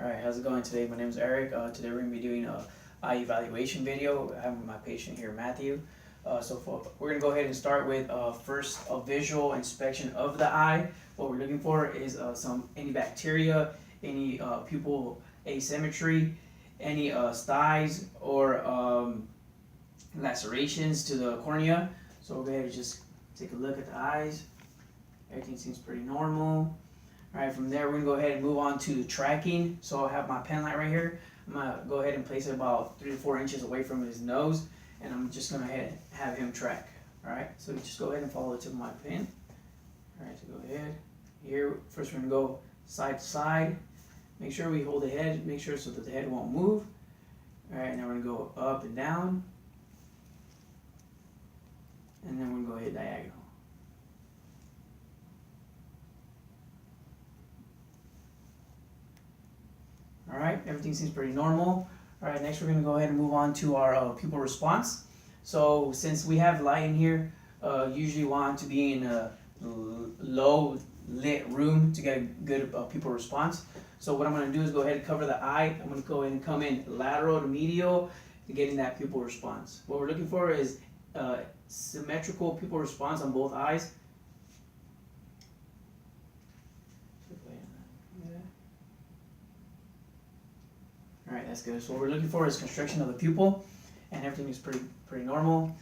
Alright, how's it going today? My name is Eric. Today we're going to be doing a eye evaluation video. I have my patient here, Matthew. We're going to go ahead and start with first a visual inspection of the eye. What we're looking for is any bacteria, any pupil asymmetry, any styes or lacerations to the cornea. So we'll go ahead and just take a look at the eyes. Everything seems pretty normal. Alright, from there we're going to go ahead and move on to tracking. So I have my pen light right here. I'm going to go ahead and place it about 3 to 4 inches away from his nose, and I'm just going to have him track. Alright, so just go ahead and follow the tip of my pen. Alright, so go ahead. Here, first we're going to go side to side. Make sure we hold the head, make sure so that the head won't move. Alright, now we're going to go up and down. And then we're going to go ahead diagonal. Alright, everything seems pretty normal. Alright, next we're going to go ahead and move on to our pupil response. So since we have light in here, usually want to be in a low lit room to get a good pupil response. So what I'm going to do is go ahead and cover the eye. I'm going to go ahead and come in lateral to medial to getting that pupil response. What we're looking for is symmetrical pupil response on both eyes. Alright, that's good. So what we're looking for is constriction of the pupil, and everything is pretty normal.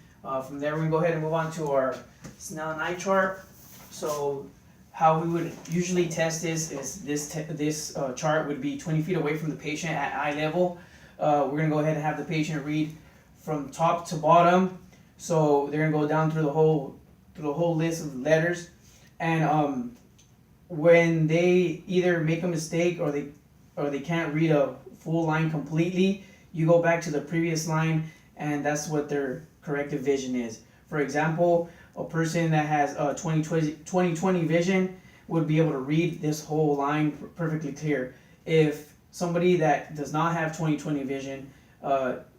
From there, we're going to go ahead and move on to our Snellen eye chart. So how we would usually test this is this chart would be 20 feet away from the patient at eye level. We're going to go ahead and have the patient read from top to bottom. So they're going to go down through the whole list of letters, and when they either make a mistake or they can't read a full line completely, you go back to the previous line, and that's what their corrective vision is. For example, a person that has 20/20 vision would be able to read this whole line perfectly clear. If somebody that does not have 20/20 vision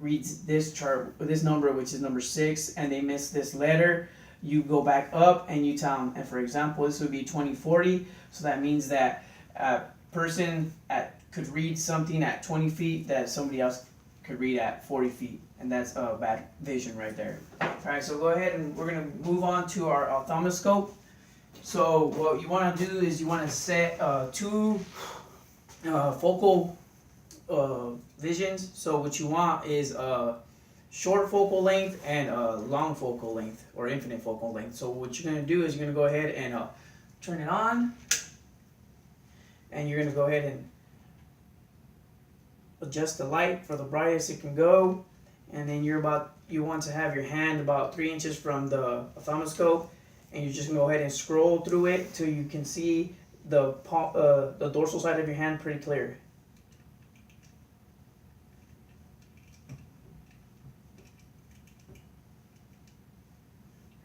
reads this chart, this number, which is number 6, and they miss this letter, you go back up and you tell them. And for example, this would be 20/40, so that means that a person could read something at 20 feet that somebody else could read at 40 feet, and that's bad vision right there. Alright, so go ahead and we're going to move on to our ophthalmoscope. So what you want to do is you want to set 2 focal visions. So what you want is short focal length and long focal length, or infinite focal length. So what you're going to do is you're going to go ahead and turn it on, and you're going to go ahead and adjust the light for the brightest it can go, and then you want to have your hand about 3 inches from the ophthalmoscope, and you're just going to go ahead and scroll through it till you can see the dorsal side of your hand pretty clear.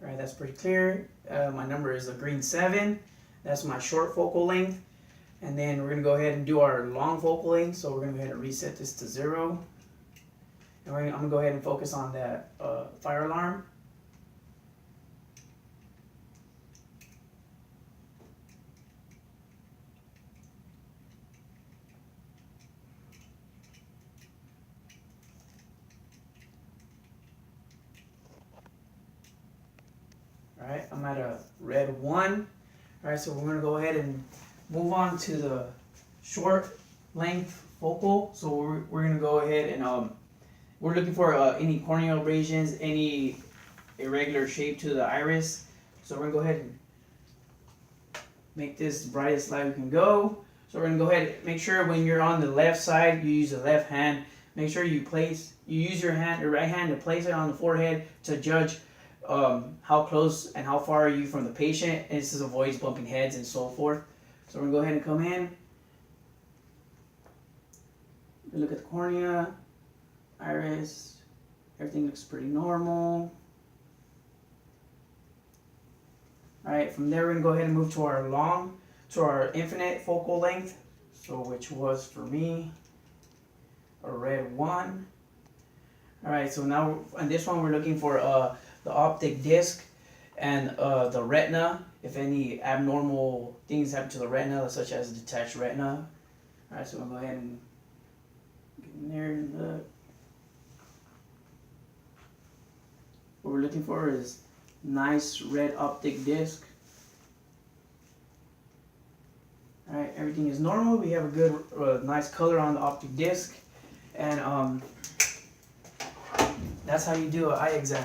Alright, that's pretty clear. My number is a green 7. That's my short focal length. And then we're going to go ahead and do our long focal length. So we're going to go ahead and reset this to 0. And I'm going to go ahead and focus on that fire alarm. Alright, I'm at a red 1. Alright, so we're going to go ahead and move on to the short length focal. So we're going to go ahead and we're looking for any corneal abrasions, any irregular shape to the iris. So we're going to go ahead and make this the brightest light we can go. So we're going to go ahead and make sure when you're on the left side, you use the left hand. Make sure you use your right hand to place it on the forehead to judge how close and how far are you from the patient, and this avoids bumping heads and so forth. So we're going to go ahead and come in. Look at the cornea, iris, everything looks pretty normal. Alright, from there we're going to go ahead and move to our infinite focal length, so which was for me a red 1. Alright, so now on this one we're looking for the optic disc and the retina, if any abnormal things happen to the retina, such as detached retina. Alright, so we'll go ahead and get in there and look. What we're looking for is nice red optic disc. Alright, everything is normal. We have a good, nice color on the optic disc. And that's how you do an eye exam.